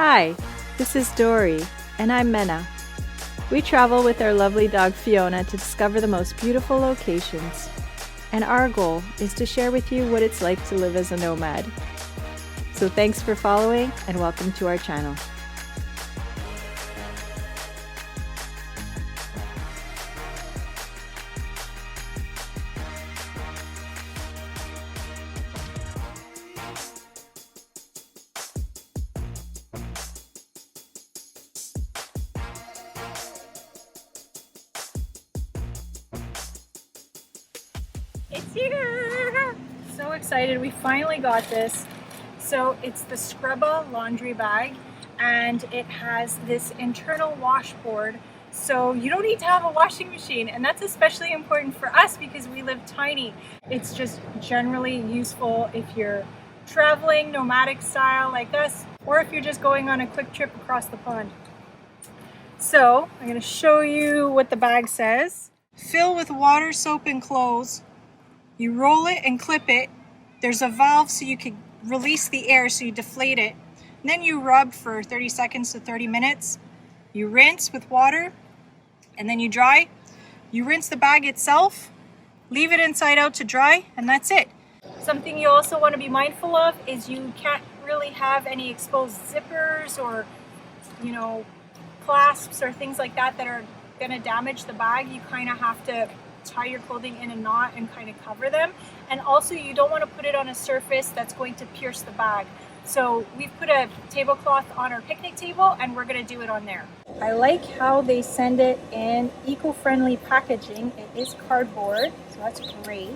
Hi, this is Dory, and I'm Mena. We travel with our lovely dog Fiona to discover the most beautiful locations, and our goal is to share with you what it's like to live as a nomad. So thanks for following, and welcome to our channel. It's here! So excited, we finally got this. So it's the Scrubba Laundry Bag, and it has this internal washboard, so you don't need to have a washing machine, and that's especially important for us because we live tiny. It's just generally useful if you're traveling nomadic style like us, or if you're just going on a quick trip across the pond. So I'm going to show you what the bag says. Fill with water, soap, and clothes. You roll it and clip it. There's a valve so you can release the air, so you deflate it. And then you rub for 30 seconds to 30 minutes. You rinse with water and then you dry. You rinse the bag itself, leave it inside out to dry, and that's it. Something you also want to be mindful of is you can't really have any exposed zippers or, clasps or things like that that are going to damage the bag. You kind of have to tie your clothing in a knot and kind of cover them. And also you don't want to put it on a surface that's going to pierce the bag. So we've put a tablecloth on our picnic table and we're going to do it on there. I like how they send it in eco-friendly packaging. It is cardboard, so that's great.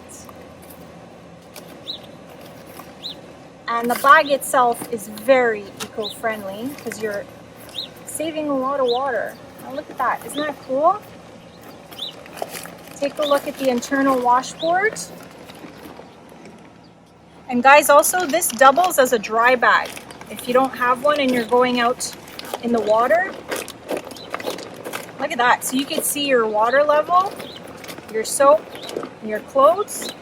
And the bag itself is very eco-friendly because you're saving a lot of water. Now look at that, isn't that cool? Take a look at the internal washboard. And guys, also this doubles as a dry bag. If you don't have one and you're going out in the water, look at that. So you can see your water level, your soap, and your clothes.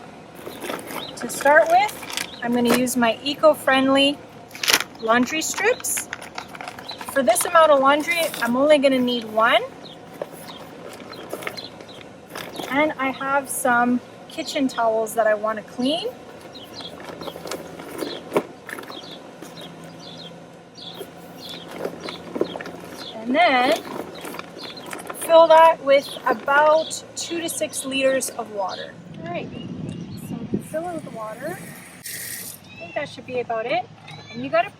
To start with, I'm going to use my eco-friendly laundry strips. For this amount of laundry, I'm only going to need one. And I have some kitchen towels that I want to clean. And then fill that with about 2 to 6 liters of water. All right, so I'm gonna fill it with water. I think that should be about it. And you gotta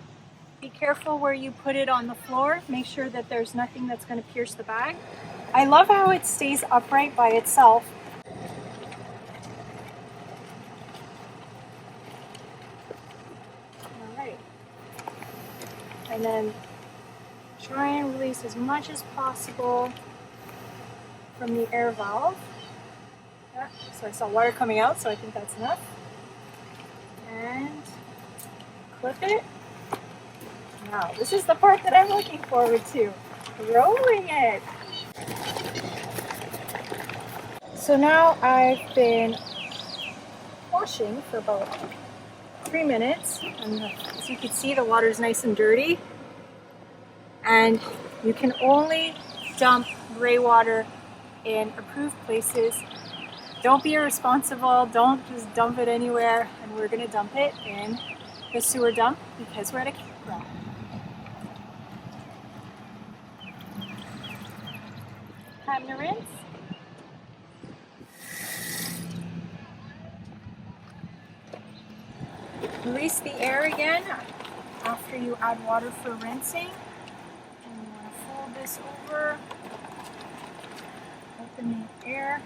be careful where you put it on the floor. Make sure that there's nothing that's gonna pierce the bag. I love how it stays upright by itself. All right. And then try and release as much as possible from the air valve. Yeah, so I saw water coming out, so I think that's enough. And clip it. Now, this is the part that I'm looking forward to. Rolling it. So now I've been washing for about 3 minutes, and as you can see, the water is nice and dirty. And you can only dump gray water in approved places. Don't be irresponsible, don't just dump it anywhere, and we're gonna dump it in the sewer dump because we're at a campground. Time to rinse. Release the air again after you add water for rinsing. And you want to fold this over, open the air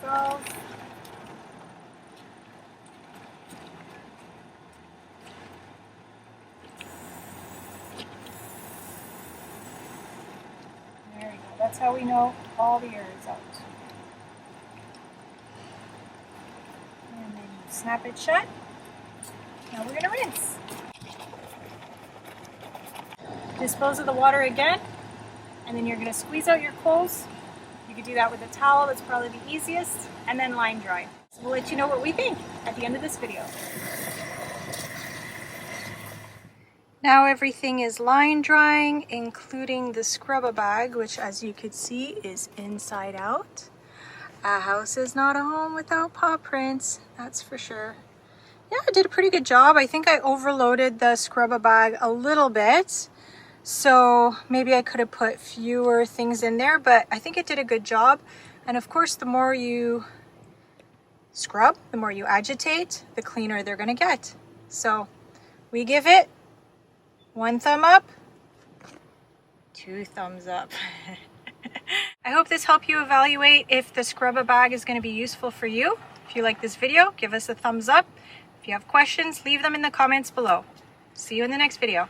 valve. There we go. That's how we know all the air is out. And then you snap it shut. Now we're going to rinse. Dispose of the water again, and then you're going to squeeze out your clothes. You could do that with a towel, that's probably the easiest, and then line dry. So we'll let you know what we think at the end of this video. Now everything is line drying, including the Scrubba bag, which as you could see is inside out. A house is not a home without paw prints, that's for sure. Yeah, I did a pretty good job. I think I overloaded the Scrubba bag a little bit. So maybe I could have put fewer things in there, but I think it did a good job. And of course, the more you scrub, the more you agitate, the cleaner they're gonna get. So we give it 1 thumb up, 2 thumbs up. I hope this helped you evaluate if the Scrubba bag is gonna be useful for you. If you like this video, give us a thumbs up. If you have questions, leave them in the comments below. See you in the next video.